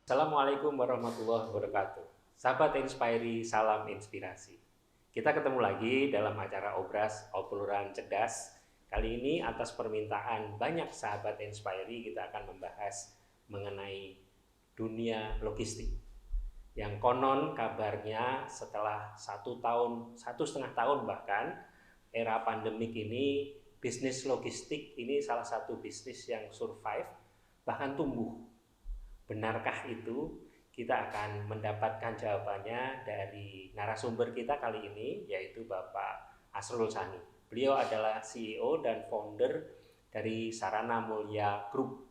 Assalamualaikum warahmatullahi wabarakatuh. Sahabat Inspiri, salam inspirasi. Kita ketemu lagi dalam acara Obras Obrolan Cerdas. Kali ini atas permintaan banyak sahabat Inspiri kita akan membahas mengenai dunia logistik. Yang konon kabarnya setelah 1 tahun, 1,5 tahun bahkan era pandemik ini, bisnis logistik ini salah satu bisnis yang survive bahkan tumbuh. Benarkah itu? Kita akan mendapatkan jawabannya dari narasumber kita kali ini, yaitu Bapak Asrul Sani. Beliau adalah CEO dan founder dari Sarana Mulia Group.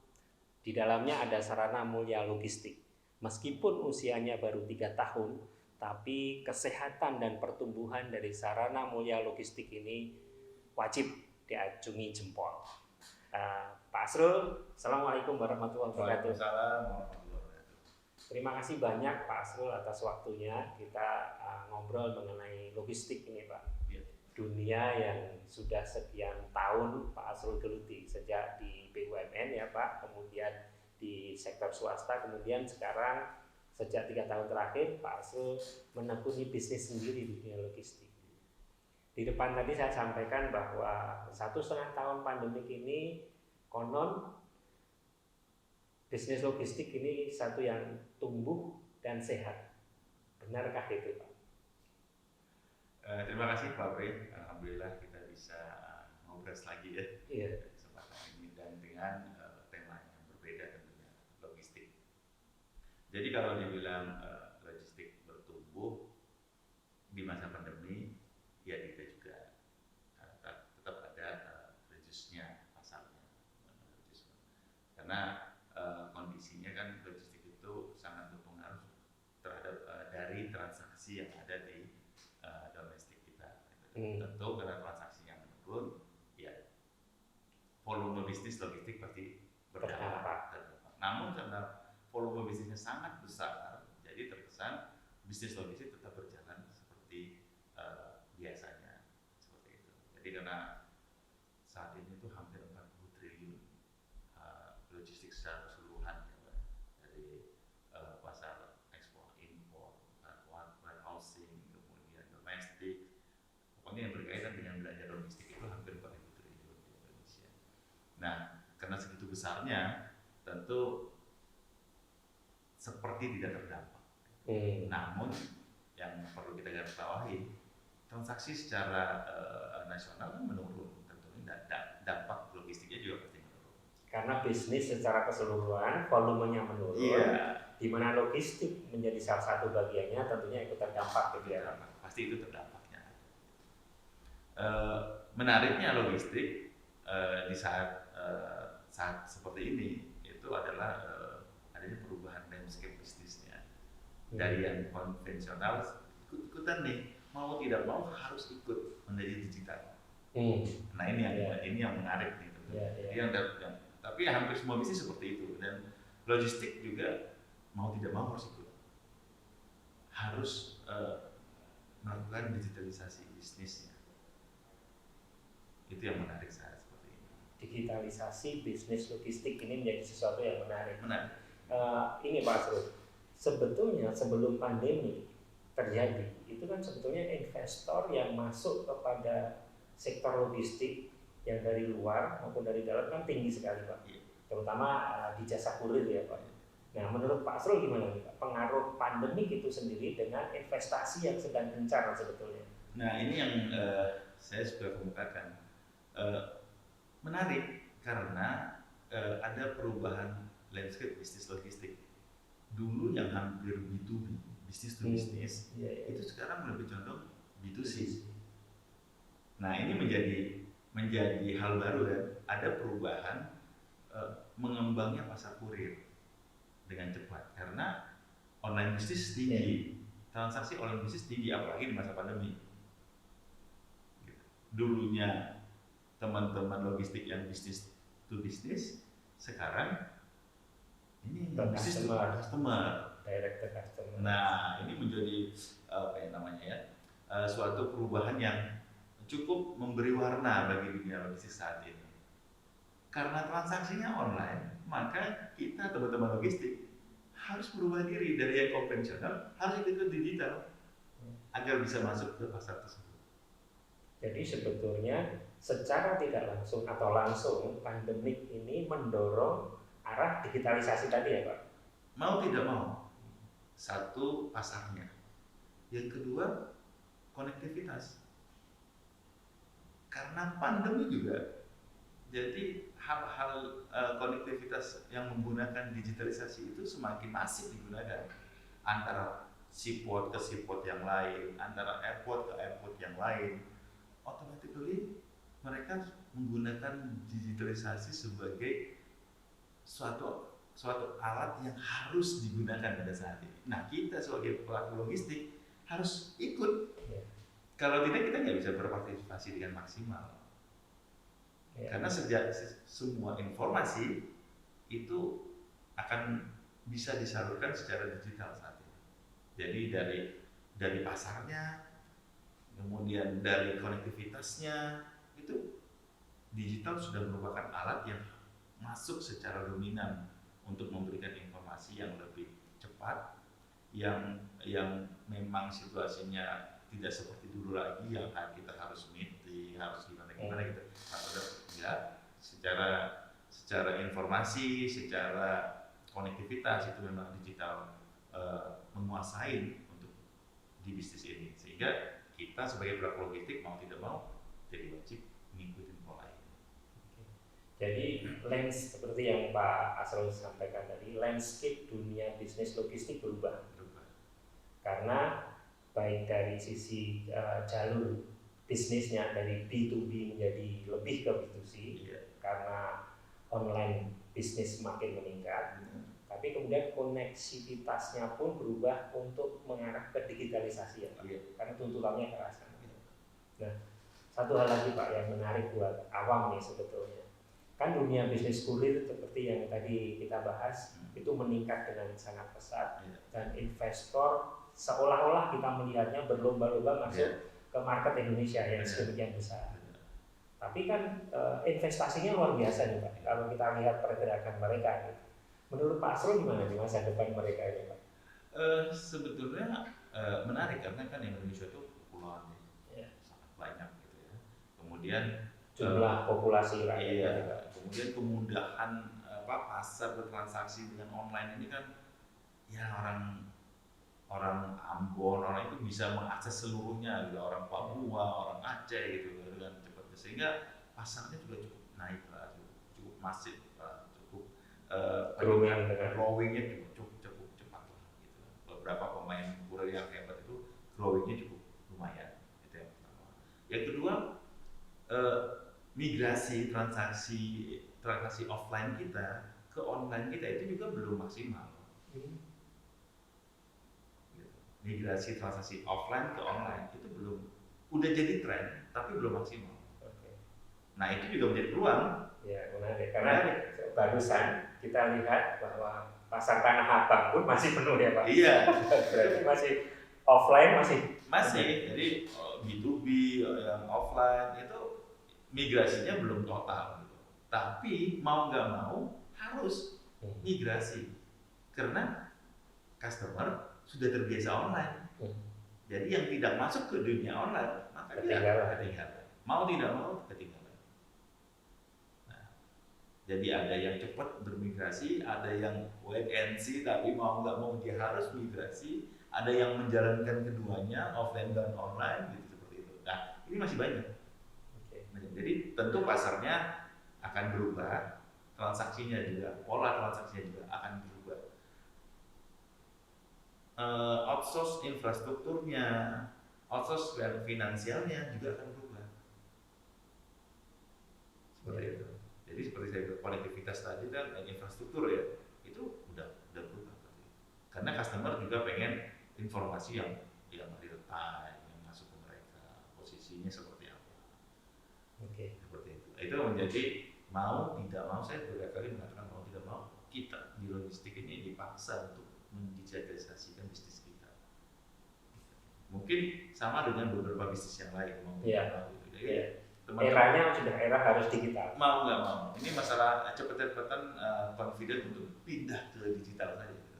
Di dalamnya ada Sarana Mulia Logistik. Meskipun usianya baru 3 tahun, tapi kesehatan dan pertumbuhan dari Sarana Mulia Logistik ini wajib diacungi jempol. Pak Asrul, Assalamualaikum warahmatullahi wabarakatuh. Waalaikumsalam warahmatullahi wabarakatuh. Terima kasih banyak Pak Asrul atas waktunya. Kita ngobrol mengenai logistik ini Pak. Ya. Dunia yang sudah sekian tahun Pak Asrul geluti, sejak di BUMN ya Pak, kemudian di sektor swasta, kemudian sekarang sejak 3 tahun terakhir Pak Asrul menekuni bisnis sendiri di dunia logistik. Di depan tadi saya sampaikan bahwa 1,5 tahun pandemik ini konon bisnis logistik ini satu yang tumbuh dan sehat. Benarkah itu Pak? Terima kasih Pak Pri. Alhamdulillah kita bisa ngobrol lagi ya. Iya. Kesempatan ini dan dengan tema yang berbeda tentunya, logistik. Jadi kalau dibilang logistik bertumbuh di masa pandemi, ya kita juga tetap ada reduce-nya pasarnya. Karena kondisinya kan logistik itu sangat berpengaruh terhadap dari transaksi yang ada di domestik kita. Tentu karena transaksi yang menurun, ya volume bisnis logistik pasti berdampak. Namun karena volume bisnisnya sangat besar, jadi terkesan bisnis logistik tetap berjalan seperti biasanya, seperti itu. Jadi karena saat ini tuh hampir 40 triliun logistik secara keseluruhan ya, dari pasar ekspor impor, warehousing, kemudian domestik, pokoknya yang berkaitan dengan belanja logistik itu hampir 40 triliun di Indonesia. Nah, karena segitu besarnya, tentu seperti tidak terdampak. Namun yang perlu kita garis bawahi, transaksi secara nasional kan menurun, tentunya dampak logistiknya juga pasti menurun. Karena bisnis secara keseluruhan volumenya menurun, di mana logistik menjadi salah satu bagiannya tentunya ikut terdampak gitu ya. Pasti itu terdampaknya. Menariknya logistik di saat seperti ini itu adalah adanya perubahan landscape bisnisnya dari yang konvensional ikut-ikutan nih, mau tidak mau harus ikut menjadi digital. Nah ini yang menarik nih. Tapi hampir semua bisnis seperti itu, dan logistik juga mau tidak mau harus ikut, harus melakukan digitalisasi bisnisnya. Itu yang menarik saya seperti ini. Digitalisasi bisnis logistik ini menjadi sesuatu yang menarik. Ini Pak Asrul, sebetulnya sebelum pandemi terjadi itu kan sebetulnya investor yang masuk kepada sektor logistik yang dari luar maupun dari dalam kan tinggi sekali Pak, terutama di jasa kurir ya Pak. Nah menurut Pak Asrul gimana nih Pak, pengaruh pandemik itu sendiri dengan investasi yang sedang gencar sebetulnya? Nah ini yang saya sudah kemukakan, menarik karena ada perubahan landscape bisnis logistik. Dulu yang hampir B2B, bisnis to bisnis, itu sekarang lebih condong B2C. Nah ini menjadi hal baru kan, ada perubahan mengembangnya pasar kurir dengan cepat karena online bisnis tinggi, transaksi online bisnis tinggi apalagi di masa pandemi. Dulunya teman-teman logistik yang bisnis to bisnis, sekarang ini bisnis to customer, direct to customer. Nah ini menjadi suatu perubahan yang cukup memberi warna bagi dunia logistik saat ini. Karena transaksinya online, maka kita teman-teman logistik harus berubah diri dari yang konvensional harus ikut ke digital agar bisa masuk ke pasar tersebut. Jadi sebetulnya secara tidak langsung atau langsung pandemik ini mendorong arah digitalisasi tadi ya Pak? Mau tidak mau, satu pasarnya, yang kedua konektivitas. Karena pandemi juga, jadi hal-hal konektivitas yang menggunakan digitalisasi itu semakin masif digunakan antara seaport ke seaport yang lain, antara airport ke airport yang lain. Automatically mereka menggunakan digitalisasi sebagai suatu alat yang harus digunakan pada saat ini. Nah, kita sebagai pelaku logistik harus ikut. Kalau tidak, kita nggak bisa berpartisipasi dengan maksimal. Karena sejak semua informasi itu akan bisa disalurkan secara digital saat ini. Jadi dari pasarnya, kemudian dari konektivitasnya, itu digital sudah merupakan alat yang masuk secara dominan untuk memberikan informasi yang lebih cepat, yang memang situasinya tidak seperti dulu lagi yang kita harus meeting, harus gimana gitu. Ya, secara informasi, secara konektivitas itu memang digital menguasai untuk di bisnis ini, sehingga kita sebagai pelaku logistik mau tidak mau jadi wajib mengikuti pola ini. Jadi lens seperti yang Pak Asrul sampaikan tadi, landscape dunia bisnis logistik berubah. Karena baik dari sisi jalur bisnisnya dari B2B menjadi lebih ke B2C, karena online bisnis semakin meningkat, tapi kemudian koneksivitasnya pun berubah untuk mengarah ke digitalisasi ya Pak, karena tuntutannya ke arah sana. Nah, satu hal lagi Pak yang menarik buat awam nih sebetulnya, kan dunia bisnis kurir seperti yang tadi kita bahas itu meningkat dengan sangat pesat, dan investor seolah-olah kita melihatnya berlomba-lomba masuk ke market Indonesia yang sedemikian besar. Tapi kan investasinya luar biasa nih Pak, kalau kita lihat pergerakan mereka gitu. Menurut Pak Asrul gimana di masa depan mereka ini Pak? Sebetulnya menarik karena kan Indonesia itu kepulauan sangat banyak gitu ya. Kemudian jumlah populasi rakyat, kemudian kemudahan pasar bertransaksi dengan online ini kan ya orang Ambon, orang itu bisa mengakses seluruhnya gitu, orang Papua, orang Aceh gitu dengan cepat, sehingga pasarnya juga cukup naik lah, cukup masif lah, cukup growingnya cukup cepat lah gitu. Beberapa pemain kurir yang hebat itu growingnya cukup lumayan, itu yang pertama. Yang kedua, migrasi transaksi offline kita ke online kita itu juga belum maksimal. Migrasi transaksi offline ke online itu belum, udah jadi tren tapi belum maksimal. Nah, itu juga menjadi peluang. Ya, menarik. Karena barusan kita lihat bahwa pasar Tanah Abang pun masih penuh ya Pak. Iya. Berarti masih offline masih. Jadi B2B yang offline itu migrasinya belum total gitu. Tapi mau nggak mau harus migrasi karena customer sudah terbiasa online. Jadi yang tidak masuk ke dunia online maka ketinggalan. Mau tidak mau ketinggalan. Nah, jadi ada yang cepat bermigrasi, ada yang wait and see tapi mau nggak mau dia harus migrasi, ada yang menjalankan keduanya offline dan online gitu seperti itu. Nah, ini masih banyak. Jadi tentu pasarnya akan berubah, transaksinya juga, pola transaksinya juga akan berubah. Outsource infrastrukturnya, outsource finansialnya juga akan berubah. Seperti itu. Jadi seperti saya bilang, konektivitas tadi kan infrastruktur ya, itu udah berubah. Karena customer juga pengen informasi yang real time, yang masuk ke mereka, posisinya seperti apa. Seperti itu. Itu menjadi mau tidak mau, saya berkali-kali mengatakan mau tidak mau kita di logistik ini dipaksa untuk mendigitalisasikan bisnis kita. Mungkin sama dengan beberapa bisnis yang lain mau tidak mau gitu. Jadi eranya sudah era harus digital. Mau nggak mau. Ini masalah cepet-cepetan confident untuk pindah ke digital saja. Gitu.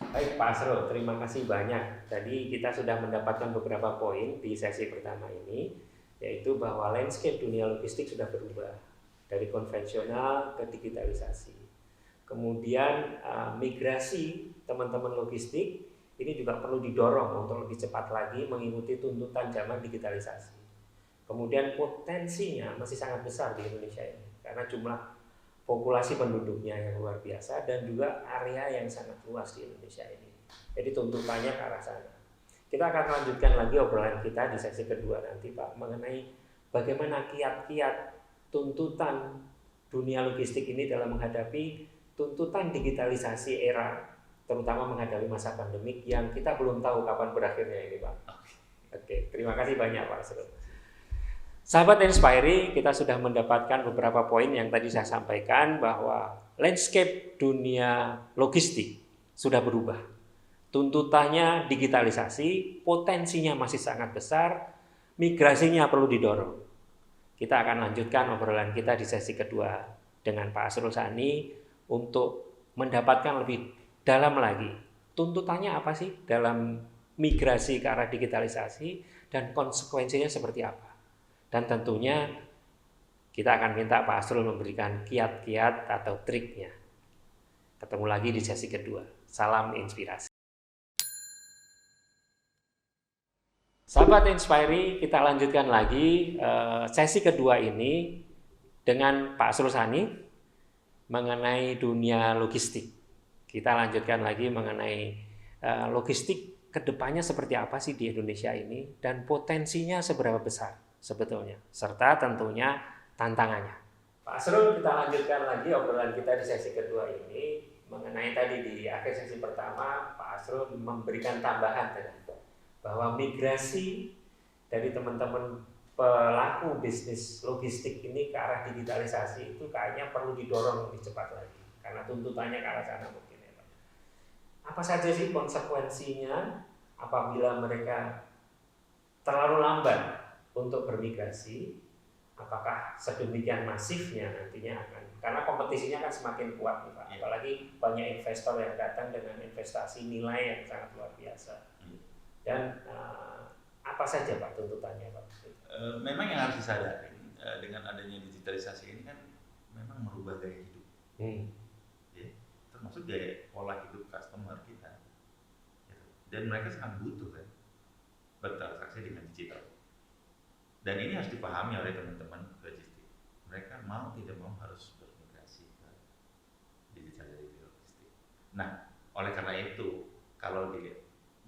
Baik Pak Asrul, terima kasih banyak. Tadi kita sudah mendapatkan beberapa poin di sesi pertama ini, yaitu bahwa landscape dunia logistik sudah berubah dari konvensional ke digitalisasi. Kemudian migrasi teman-teman logistik ini juga perlu didorong untuk lebih cepat lagi mengikuti tuntutan zaman digitalisasi. Kemudian potensinya masih sangat besar di Indonesia ini karena jumlah populasi penduduknya yang luar biasa dan juga area yang sangat luas di Indonesia ini. Jadi tuntutannya ke arah sana. Kita akan lanjutkan lagi obrolan kita di sesi kedua nanti Pak mengenai bagaimana kiat-kiat tuntutan dunia logistik ini dalam menghadapi tuntutan digitalisasi era, terutama menghadapi masa pandemik yang kita belum tahu kapan berakhirnya ini Pak. Oke, terima kasih banyak Pak Asrul. Sahabat Inspire, kita sudah mendapatkan beberapa poin yang tadi saya sampaikan bahwa landscape dunia logistik sudah berubah. Tuntutannya digitalisasi, potensinya masih sangat besar, migrasinya perlu didorong. Kita akan lanjutkan obrolan kita di sesi kedua dengan Pak Asrul Sani untuk mendapatkan lebih dalam lagi. Tuntutannya apa sih dalam migrasi ke arah digitalisasi dan konsekuensinya seperti apa? Dan tentunya kita akan minta Pak Asrul memberikan kiat-kiat atau triknya. Ketemu lagi di sesi kedua. Salam inspirasi. Sahabat Inspire, kita lanjutkan lagi sesi kedua ini dengan Pak Asrul Sani mengenai dunia logistik. Kita lanjutkan lagi mengenai logistik kedepannya seperti apa sih di Indonesia ini dan potensinya seberapa besar sebetulnya, serta tentunya tantangannya. Pak Asrul, kita lanjutkan lagi obrolan kita di sesi kedua ini mengenai tadi di akhir sesi pertama Pak Asrul memberikan tambahan tadi bahwa migrasi dari teman-teman pelaku bisnis logistik ini ke arah digitalisasi itu kayaknya perlu didorong lebih cepat lagi karena tuntutannya ke arah sana mungkin ya Pak. Apa saja sih konsekuensinya apabila mereka terlalu lambat untuk bermigrasi? Apakah sedemikian masifnya nantinya akan, karena kompetisinya kan semakin kuat nih Pak, apalagi banyak investor yang datang dengan investasi nilai yang sangat luar biasa. Dan apa saja Pak tuntutannya Pak? Memang yang harus disadari dengan adanya digitalisasi ini kan memang merubah gaya hidup, ya, termasuk gaya pola hidup customer kita, dan mereka sangat butuh kan bertransaksi dengan digital. Dan ini harus dipahami oleh teman-teman logistik. Mereka mau tidak mau harus bermigrasi ke digital dari logistik. Nah, oleh karena itu, kalau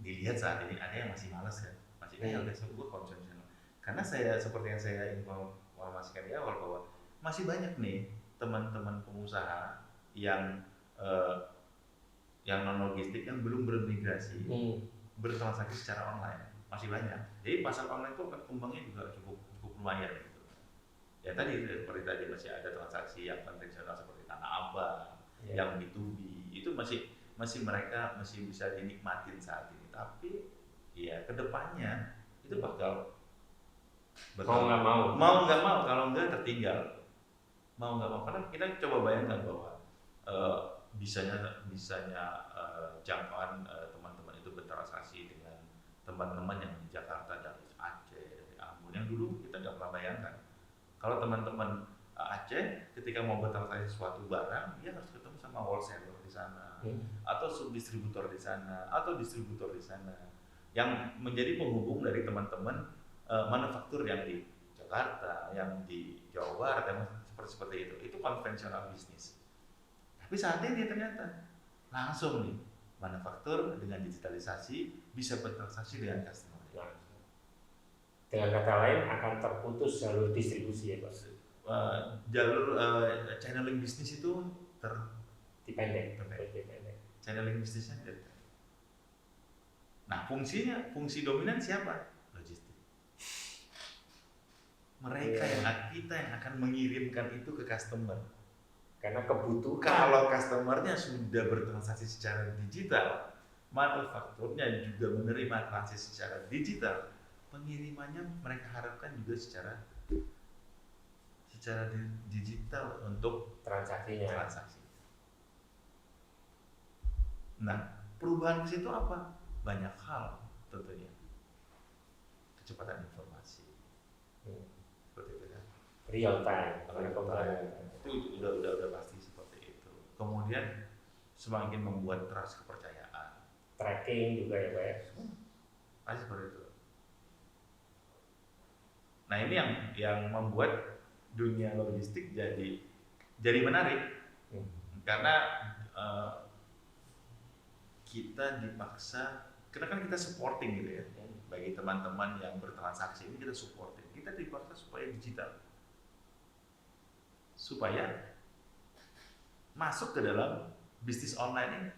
dilihat saat ini ada yang masih malas kan, masih udah sebut konvensional. Karena saya seperti yang saya informasikan di awal bahwa masih banyak nih teman-teman pengusaha yang non logistik yang belum bermigrasi, bertransaksi secara online. Masih banyak. Jadi pasar online itu kembangnya juga cukup lumayan gitu. Ya tadi seperti tadi masih ada transaksi yang konvensional seperti Tanah Abang, yang B2B itu masih mereka masih bisa dinikmatin saat ini. Tapi ya kedepannya itu bakal mau nggak mau kalau nggak tertinggal, mau nggak mau, karena kita coba bayangkan bahwa bisanya jangkauan teman-teman itu bertransaksi dengan teman-teman yang di Jakarta, dari Aceh, dari Ambon, yang dulu kita nggak pernah bayangkan. Kalau teman-teman Aceh ketika mau bertransaksi suatu barang, dia harus ketemu sama wholesaler di sana, atau subdistributor di sana, atau distributor di sana, yang menjadi penghubung dari teman-teman manufaktur yang di Jakarta, yang di Jawa Barat, yang seperti itu. Itu konvensional bisnis. Tapi saat ini ternyata langsung nih manufaktur dengan digitalisasi bisa bertransaksi dengan customer. Dengan kata lain akan terputus jalur distribusi ya Pak. Jalur channeling bisnis itu dipendek. Channeling bisnisnya dipendek. Nah, fungsi dominan siapa? Logistik. Mereka yang akan mengirimkan itu ke customer. Karena kebutuhan. Kalau customernya sudah bertransaksi secara digital, manufakturnya juga menerima transaksi secara digital, pengirimannya mereka harapkan juga secara untuk transaksi. Nah, perubahan ke situ apa? Banyak hal tentunya. Kecepatan informasi. Seperti itu kan. Real time. Itu udah pasti seperti itu. Kemudian semakin membuat trust, kepercayaan. Tracking juga ya Pak ya. Pasti seperti itu. Nah ini yang membuat dunia logistik jadi menarik. Karena kita dipaksa, karena kan kita supporting gitu ya, bagi teman-teman yang bertransaksi ini kita supporting, kita dipaksa supaya digital, supaya masuk ke dalam bisnis online ini.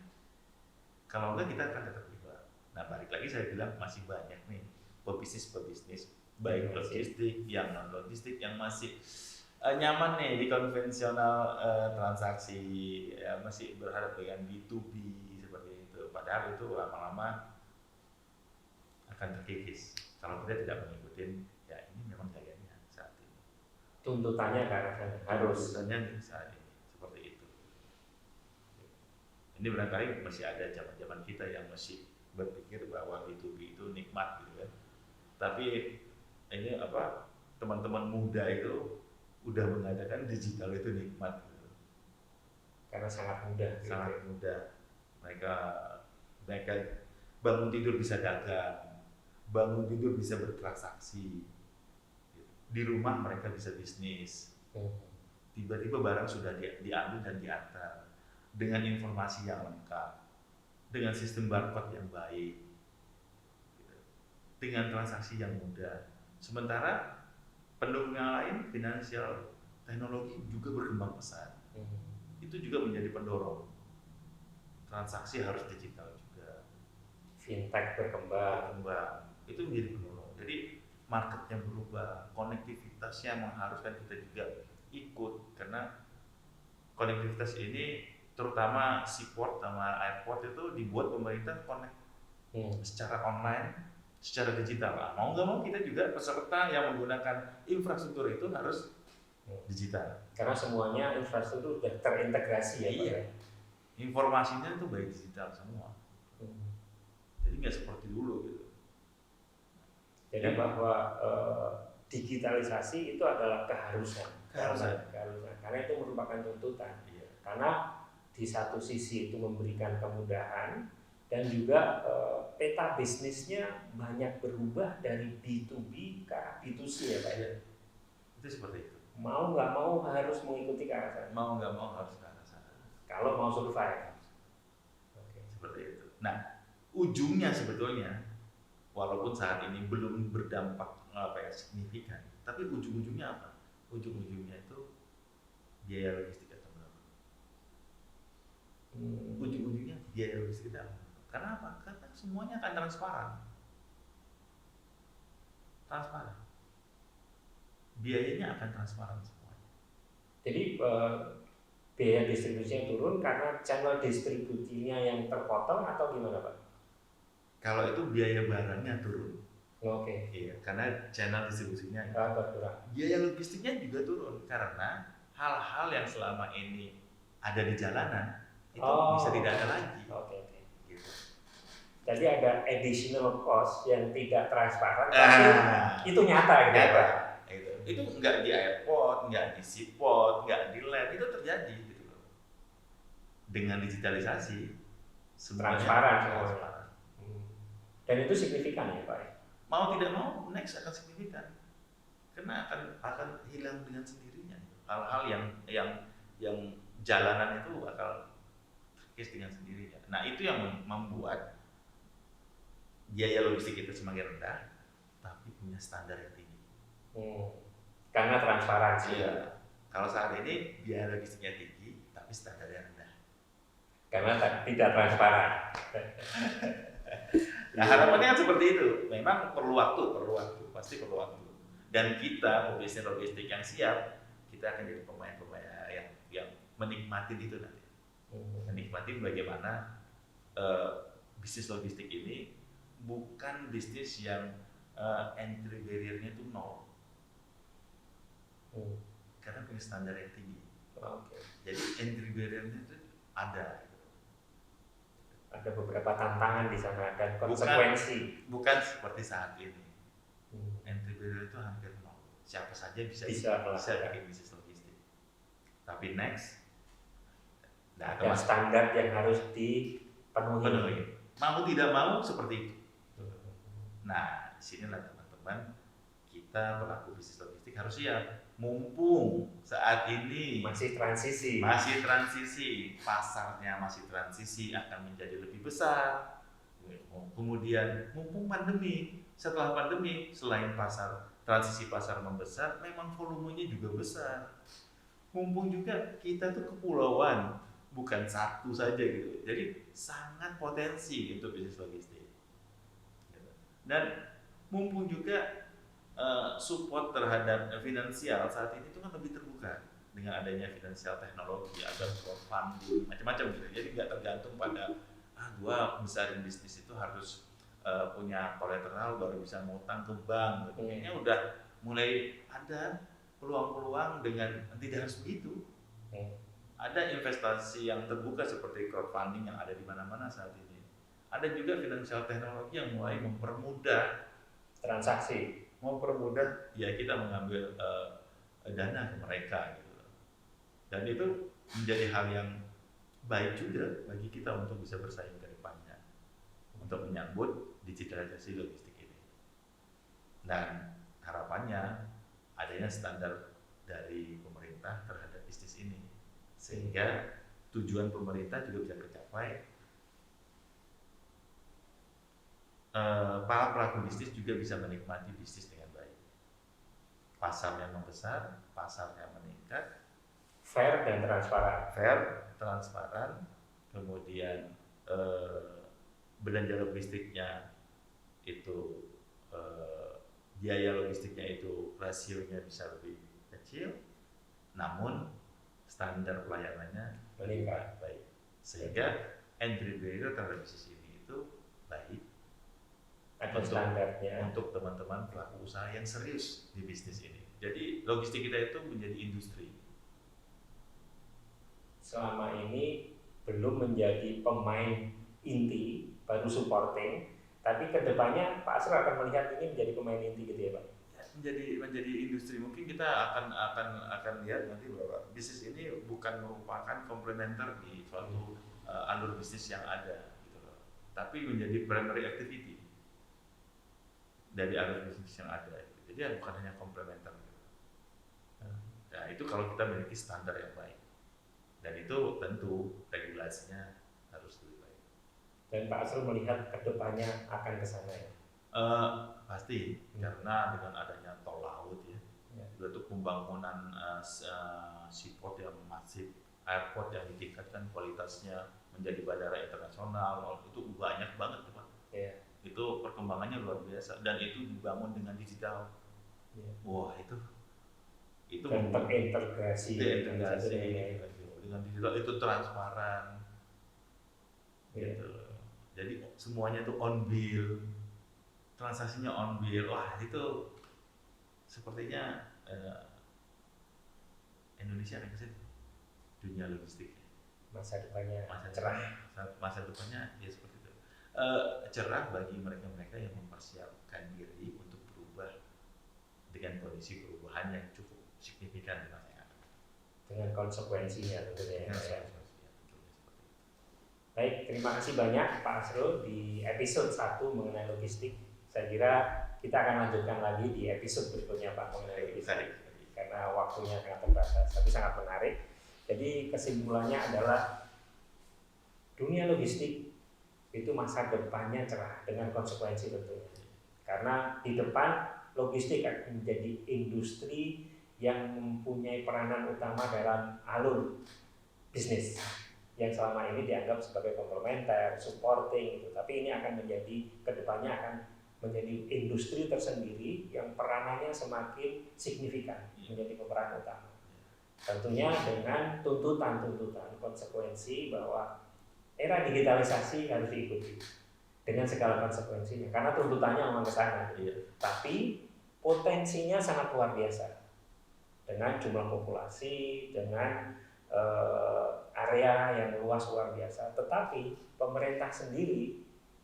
Kalau enggak kita akan tetap terlibat. Nah balik lagi saya bilang masih banyak nih pebisnis baik logistik, yang non logistik yang masih nyaman nih di konvensional transaksi, ya, masih berharap dengan B2B seperti itu. Padahal itu lama-lama akan terkikis kalau kita tidak mengikuti. Ya ini memang gayanya saat ini. Tuntutannya ke arah sana harus. Tuntutannya saat ini seperti itu. Ini barangkali masih ada zaman-zaman kita yang masih berpikir bahwa B2B itu nikmat gitu kan. Tapi ini apa, teman-teman muda itu udah mengatakan digital itu nikmat gitu. Karena sangat mudah. Sangat mudah. Mereka bangun tidur bisa dagang, bangun tidur bisa bertransaksi, di rumah mereka bisa bisnis. Tiba-tiba barang sudah diambil dan diantar dengan informasi yang lengkap, dengan sistem barcode yang baik, dengan transaksi yang mudah. Sementara pendukung yang lain, finansial, teknologi juga berkembang pesat. Itu juga menjadi pendorong. Transaksi harus digital juga. Fintech berkembang. Itu menjadi pendorong. Jadi marketnya berubah, konektivitasnya mengharuskan kita juga ikut, karena konektivitas ini terutama seaport sama airport itu dibuat pemerintah connect secara online, secara digital. Mau nggak mau kita juga peserta yang menggunakan infrastruktur itu harus digital. Karena semuanya infrastruktur sudah terintegrasi ya Pak. Iya. Informasinya itu by digital semua. Jadi nggak seperti dulu gitu. Jadi bahwa digitalisasi itu adalah keharusan. Karena itu merupakan tuntutan. Iya. Karena di satu sisi itu memberikan kemudahan, dan juga peta bisnisnya banyak berubah dari B2B ke B2C ya Pak ya. Itu seperti itu. Mau nggak mau harus mengikuti ke arah sana. Mau nggak mau harus ke arah sana. Kalau mau survive. Seperti itu. Nah, ujungnya sebetulnya walaupun saat ini belum berdampak signifikan, tapi ujung-ujungnya apa? Ujung-ujungnya itu biaya logistik akan menurun. Ujung-ujungnya biaya logistik akan menurun. Karena apa? Karena semuanya akan transparan. Biayanya akan transparan semuanya. Jadi biaya distribusinya turun karena channel distribusinya yang terpotong atau gimana Pak? Kalau itu biaya barangnya turun. Oke. Iya, karena channel distribusinya berkurang. Biaya logistiknya juga turun karena hal-hal yang selama ini ada di jalanan itu bisa tidak ada lagi. Oke. Gitu. Jadi ada additional cost yang tidak transparan, tapi itu nyata gitu ya Pak. Itu nggak di airport, nggak di seaport, nggak di land, itu terjadi gitu loh. Dengan digitalisasi semuanya transparan. Dan itu signifikan ya Pak. Mau tidak mau next akan signifikan, karena akan hilang dengan sendirinya. Hal-hal yang jalanan itu bakal terkikis dengan sendirinya. Nah itu yang membuat biaya logistik itu semakin rendah, tapi punya standar yang tinggi. Karena transparansi. Iya. Kalau saat ini biaya logistiknya tinggi, tapi standarnya rendah. Karena tidak transparan. Nah harapannya kan seperti itu. Memang perlu waktu, pasti perlu waktu. Dan kita pebisnis logistik yang siap, kita akan jadi pemain-pemain yang menikmati itu nanti. Menikmati bagaimana bisnis logistik ini bukan bisnis yang entry barrier-nya itu nol. Karena punya standar yang tinggi. Jadi entry barrier-nya itu ada. Ada beberapa tantangan di sana dan konsekuensi. Bukan seperti saat ini. Hmm. Entry barrier itu hampir nol. Siapa saja bisa bikin bisnis logistik. Tapi next, ada standar yang harus dipenuhi. Mau tidak mau seperti itu. Nah, disinilah teman-teman, kita pelaku bisnis logistik harus siap. Mumpung saat ini masih transisi, pasarnya masih transisi akan menjadi lebih besar. Kemudian mumpung pandemi, setelah pandemi selain transisi pasar membesar, memang volumenya juga besar. Mumpung juga kita tuh kepulauan, bukan satu saja gitu. Jadi sangat potensi untuk bisnis logistik. Dan mumpung juga support terhadap finansial saat ini itu kan lebih terbuka dengan adanya finansial teknologi, ada crowdfunding, macam-macam gitu. Jadi nggak tergantung pada gua besarin bisnis itu harus punya kolateral baru bisa ngutang ke bank. Kayaknya udah mulai ada peluang-peluang dengan tidak harus begitu. Ada investasi yang terbuka seperti crowdfunding yang ada di mana-mana saat ini. Ada juga finansial teknologi yang mulai mempermudah transaksi, ya kita mengambil dana ke mereka gitu. Dan itu menjadi hal yang baik juga bagi kita untuk bisa bersaing ke depannya untuk menyambut digitalisasi logistik ini. Dan harapannya adanya standar dari pemerintah terhadap bisnis ini sehingga tujuan pemerintah juga bisa tercapai. Para pelaku bisnis juga bisa menikmati bisnis dengan baik. Pasarnya membesar, pasarnya meningkat, fair dan transparan, kemudian belanja logistiknya itu biaya logistiknya itu rasionya bisa lebih kecil, namun standar pelayanannya meningkat baik, sehingga entry barrier terhadap bisnis ini itu baik. Ada standarnya untuk teman-teman pelaku usaha yang serius di bisnis ini. Jadi logistik kita itu menjadi industri. Selama ini belum menjadi pemain inti, baru supporting, tapi kedepannya Pak Asrul akan melihat ini menjadi pemain inti gitu ya Pak? Menjadi industri. Mungkin kita akan lihat nanti bahwa bisnis ini bukan merupakan komplementer di suatu alur bisnis yang ada, gitu loh. Tapi menjadi primary activity dari alur bisnis yang ada. Jadi bukan hanya komplementer. Nah itu kalau kita memiliki standar yang baik. Dan itu tentu regulasinya harus lebih baik. Dan Pak Asrul melihat kedepannya akan ke sana ya? Pasti, karena dengan adanya tol laut ya. Itu pembangunan seaport yang masif, airport yang ditingkatkan kualitasnya menjadi bandara internasional, itu banyak banget Pak. Yeah. Itu perkembangannya luar biasa dan itu dibangun dengan digital. Wah itu dan terintegrasi dengan digital, itu transparan gitu. Jadi semuanya itu on bill, transaksinya on bill. Wah itu sepertinya Indonesia akan ke situ, dunia logistik masa depannya ya seperti itu. Cerah bagi mereka-mereka yang mempersiapkan diri untuk berubah dengan kondisi perubahan yang cukup signifikan di masa yang akan datang. Dengan konsekuensinya tentunya. Baik, terima kasih banyak Pak Asrul di episode 1 mengenai logistik. Saya kira kita akan lanjutkan lagi di episode berikutnya Pak mengenai logistik karena waktunya sangat terbatas, tapi sangat menarik. Jadi kesimpulannya adalah dunia logistik itu masa depannya cerah dengan konsekuensi tentunya. Karena di depan logistik akan menjadi industri yang mempunyai peranan utama dalam alur bisnis yang selama ini dianggap sebagai komplementer, supporting gitu. Tapi ini akan menjadi kedepannya akan menjadi industri tersendiri yang peranannya semakin signifikan menjadi pemeran utama. Tentunya dengan tuntutan konsekuensi bahwa era digitalisasi harus diikuti dengan segala konsekuensinya karena tuntutannya memang ke sana. Tapi potensinya sangat luar biasa dengan jumlah populasi, dengan area yang luas luar biasa, tetapi pemerintah sendiri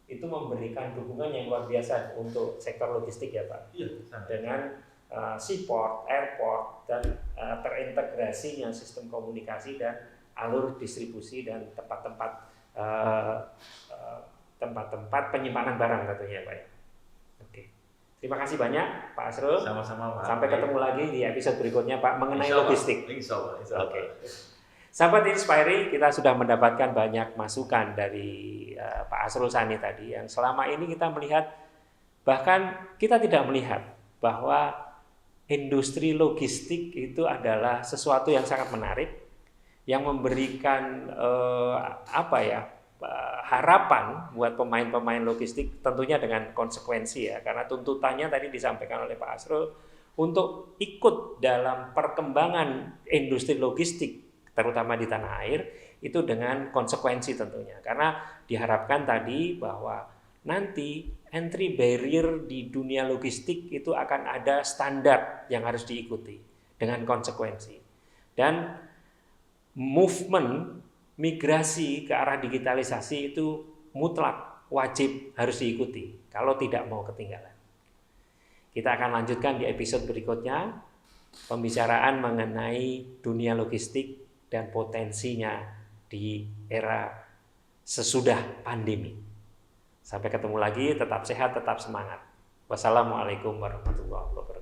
itu memberikan dukungan yang luar biasa untuk sektor logistik ya Pak. Iya, dengan seaport, airport, dan terintegrasinya sistem komunikasi dan alur distribusi dan tempat-tempat penyimpanan barang tentunya Pak ya. Oke. Terima kasih banyak Pak Asrul. Sama-sama Pak. Sampai ketemu lagi di episode berikutnya Pak mengenai logistik. Insya Allah. Oke. Sahabat Inspire, kita sudah mendapatkan banyak masukan dari Pak Asrul Sani tadi yang selama ini kita melihat, bahkan kita tidak melihat bahwa industri logistik itu adalah sesuatu yang sangat menarik, yang memberikan harapan buat pemain-pemain logistik, tentunya dengan konsekuensi ya, karena tuntutannya tadi disampaikan oleh Pak Asrul untuk ikut dalam perkembangan industri logistik terutama di tanah air itu dengan konsekuensi tentunya, karena diharapkan tadi bahwa nanti entry barrier di dunia logistik itu akan ada standar yang harus diikuti dengan konsekuensi, dan movement migrasi ke arah digitalisasi itu mutlak wajib harus diikuti kalau tidak mau ketinggalan. Kita akan lanjutkan di episode berikutnya pembicaraan mengenai dunia logistik dan potensinya di era sesudah pandemi. Sampai ketemu lagi, tetap sehat, tetap semangat. Wassalamualaikum warahmatullahi wabarakatuh.